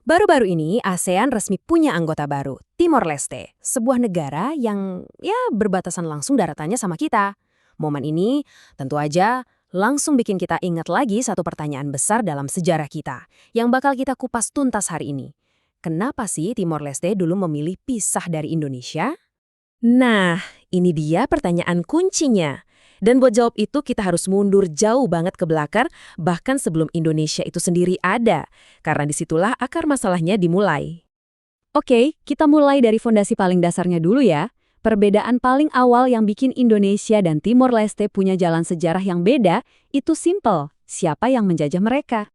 Baru-baru ini ASEAN resmi punya anggota baru, Timor Leste, sebuah negara yang berbatasan langsung daratannya sama kita. Momen ini tentu aja langsung bikin kita ingat lagi satu pertanyaan besar dalam sejarah kita, yang bakal kita kupas tuntas hari ini. Kenapa sih Timor Leste dulu memilih pisah dari Indonesia? Nah, ini dia pertanyaan kuncinya. Dan buat jawab itu kita harus mundur jauh banget ke belakang, bahkan sebelum Indonesia itu sendiri ada. Karena disitulah akar masalahnya dimulai. Oke, kita mulai dari fondasi paling dasarnya dulu ya. Perbedaan paling awal yang bikin Indonesia dan Timor Leste punya jalan sejarah yang beda, itu simple. Siapa yang menjajah mereka?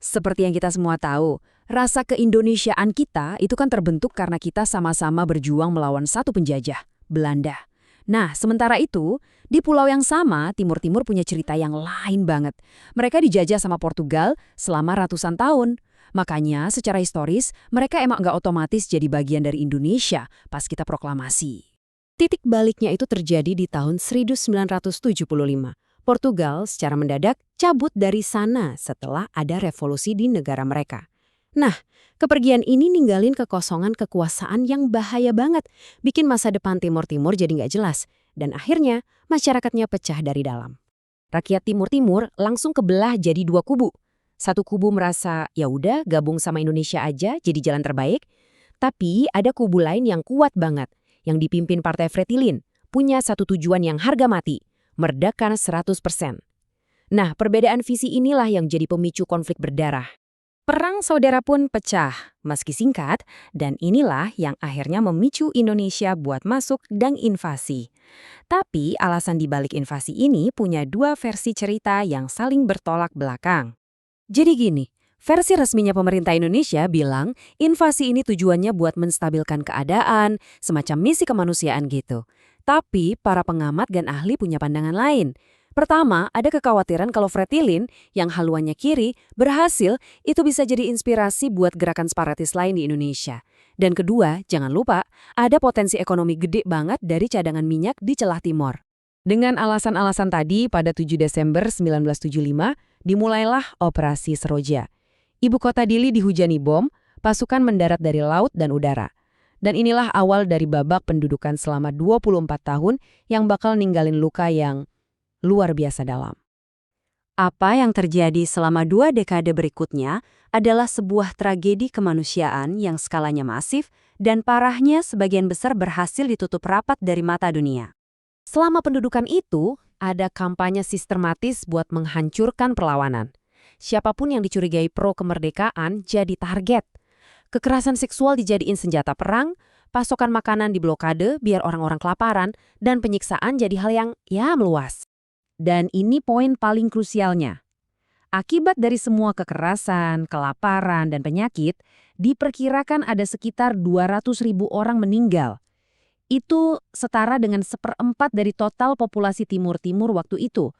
Seperti yang kita semua tahu, rasa keindonesiaan kita itu kan terbentuk karena kita sama-sama berjuang melawan satu penjajah, Belanda. Nah, sementara itu, di pulau yang sama, Timur-Timur punya cerita yang lain banget. Mereka dijajah sama Portugal selama ratusan tahun. Makanya, secara historis, mereka emang nggak otomatis jadi bagian dari Indonesia pas kita proklamasi. Titik baliknya itu terjadi di tahun 1975. Portugal secara mendadak cabut dari sana setelah ada revolusi di negara mereka. Nah, kepergian ini ninggalin kekosongan kekuasaan yang bahaya banget, bikin masa depan Timur-Timur jadi nggak jelas, dan akhirnya masyarakatnya pecah dari dalam. Rakyat Timur-Timur langsung kebelah jadi dua kubu. Satu kubu merasa, ya udah gabung sama Indonesia aja jadi jalan terbaik, tapi ada kubu lain yang kuat banget, yang dipimpin Partai Fretilin, punya satu tujuan yang harga mati, merdeka 100%. Nah, perbedaan visi inilah yang jadi pemicu konflik berdarah. Perang saudara pun pecah, meski singkat, dan inilah yang akhirnya memicu Indonesia buat masuk dan invasi. Tapi alasan dibalik invasi ini punya dua versi cerita yang saling bertolak belakang. Jadi gini, versi resminya pemerintah Indonesia bilang invasi ini tujuannya buat menstabilkan keadaan, semacam misi kemanusiaan gitu. Tapi para pengamat dan ahli punya pandangan lain. Pertama, ada kekhawatiran kalau Fretilin, yang haluannya kiri, berhasil, itu bisa jadi inspirasi buat gerakan separatis lain di Indonesia. Dan kedua, jangan lupa, ada potensi ekonomi gede banget dari cadangan minyak di celah timur. Dengan alasan-alasan tadi, pada 7 Desember 1975, dimulailah Operasi Seroja. Ibu kota Dili dihujani bom, pasukan mendarat dari laut dan udara. Dan inilah awal dari babak pendudukan selama 24 tahun yang bakal ninggalin luka yang luar biasa dalam. Apa yang terjadi selama 2 dekade berikutnya adalah sebuah tragedi kemanusiaan yang skalanya masif dan parahnya sebagian besar berhasil ditutup rapat dari mata dunia. Selama pendudukan itu, ada kampanye sistematis buat menghancurkan perlawanan. Siapapun yang dicurigai pro kemerdekaan jadi target. Kekerasan seksual dijadiin senjata perang, pasokan makanan diblokade biar orang-orang kelaparan, dan penyiksaan jadi hal yang meluas. Dan ini poin paling krusialnya. Akibat dari semua kekerasan, kelaparan, dan penyakit, diperkirakan ada sekitar 200.000 orang meninggal. Itu setara dengan 1/4 dari total populasi Timur-Timur waktu itu.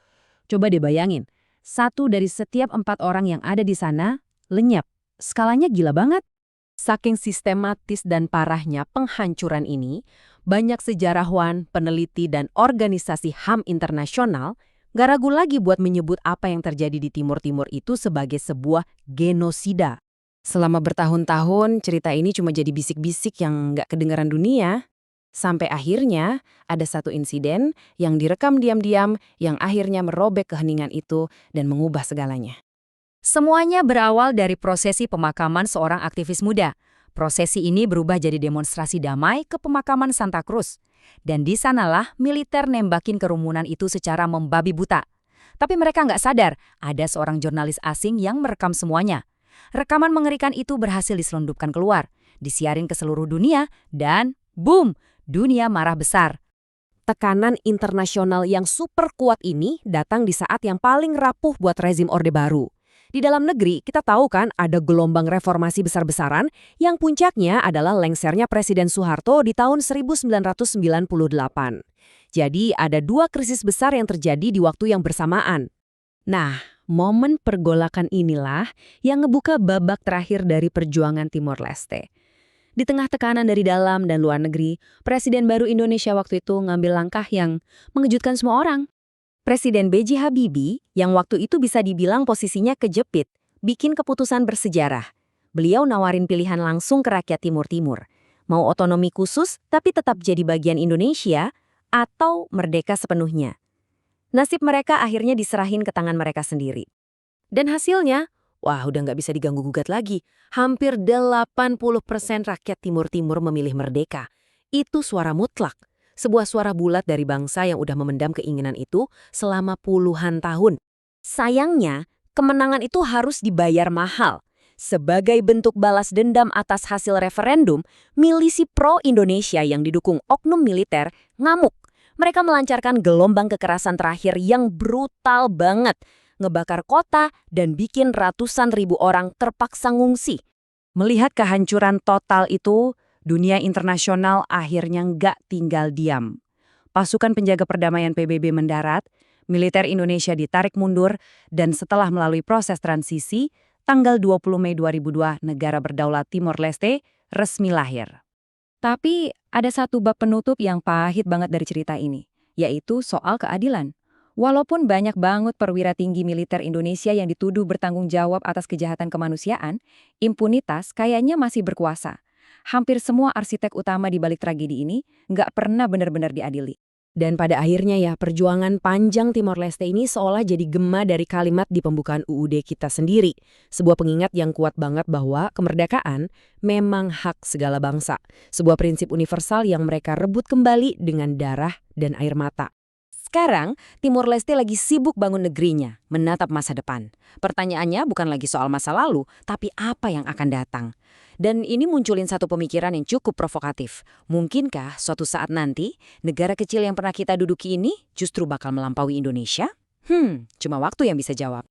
Coba deh bayangin, 1 dari setiap 4 orang yang ada di sana lenyap. Skalanya gila banget. Saking sistematis dan parahnya penghancuran ini, banyak sejarawan, peneliti, dan organisasi HAM internasional gak ragu lagi buat menyebut apa yang terjadi di Timur-Timur itu sebagai sebuah genosida. Selama bertahun-tahun, cerita ini cuma jadi bisik-bisik yang gak kedengaran dunia. Sampai akhirnya, ada satu insiden yang direkam diam-diam yang akhirnya merobek keheningan itu dan mengubah segalanya. Semuanya berawal dari prosesi pemakaman seorang aktivis muda. Prosesi ini berubah jadi demonstrasi damai ke pemakaman Santa Cruz. Dan di sanalah militer nembakin kerumunan itu secara membabi buta. Tapi mereka nggak sadar, ada seorang jurnalis asing yang merekam semuanya. Rekaman mengerikan itu berhasil diselundupkan keluar, disiarin ke seluruh dunia, dan boom, dunia marah besar. Tekanan internasional yang super kuat ini datang di saat yang paling rapuh buat rezim Orde Baru. Di dalam negeri, kita tahu kan ada gelombang reformasi besar-besaran yang puncaknya adalah lengsernya Presiden Soeharto di tahun 1998. Jadi ada 2 krisis besar yang terjadi di waktu yang bersamaan. Nah, momen pergolakan inilah yang ngebuka babak terakhir dari perjuangan Timor Leste. Di tengah tekanan dari dalam dan luar negeri, Presiden baru Indonesia waktu itu ngambil langkah yang mengejutkan semua orang. Presiden B.J. Habibie, yang waktu itu bisa dibilang posisinya kejepit, bikin keputusan bersejarah. Beliau nawarin pilihan langsung ke rakyat Timur-Timur. Mau otonomi khusus tapi tetap jadi bagian Indonesia atau merdeka sepenuhnya. Nasib mereka akhirnya diserahin ke tangan mereka sendiri. Dan hasilnya, wah udah nggak bisa diganggu-gugat lagi. Hampir 80% rakyat Timur-Timur memilih merdeka. Itu suara mutlak. Sebuah suara bulat dari bangsa yang udah memendam keinginan itu selama puluhan tahun. Sayangnya, kemenangan itu harus dibayar mahal. Sebagai bentuk balas dendam atas hasil referendum, milisi pro-Indonesia yang didukung oknum militer ngamuk. Mereka melancarkan gelombang kekerasan terakhir yang brutal banget, ngebakar kota dan bikin ratusan ribu orang terpaksa ngungsi. Melihat kehancuran total itu, dunia internasional akhirnya nggak tinggal diam. Pasukan penjaga perdamaian PBB mendarat, militer Indonesia ditarik mundur, dan setelah melalui proses transisi, tanggal 20 Mei 2002 negara berdaulat Timor Leste resmi lahir. Tapi ada satu bab penutup yang pahit banget dari cerita ini, yaitu soal keadilan. Walaupun banyak banget perwira tinggi militer Indonesia yang dituduh bertanggung jawab atas kejahatan kemanusiaan, impunitas kayaknya masih berkuasa. Hampir semua arsitek utama di balik tragedi ini nggak pernah benar-benar diadili. Dan pada akhirnya ya, perjuangan panjang Timor Leste ini seolah jadi gema dari kalimat di pembukaan UUD kita sendiri. Sebuah pengingat yang kuat banget bahwa kemerdekaan memang hak segala bangsa. Sebuah prinsip universal yang mereka rebut kembali dengan darah dan air mata. Sekarang, Timor Leste lagi sibuk bangun negerinya, menatap masa depan. Pertanyaannya bukan lagi soal masa lalu, tapi apa yang akan datang. Dan ini munculin satu pemikiran yang cukup provokatif. Mungkinkah suatu saat nanti, negara kecil yang pernah kita duduki ini justru bakal melampaui Indonesia? Cuma waktu yang bisa jawab.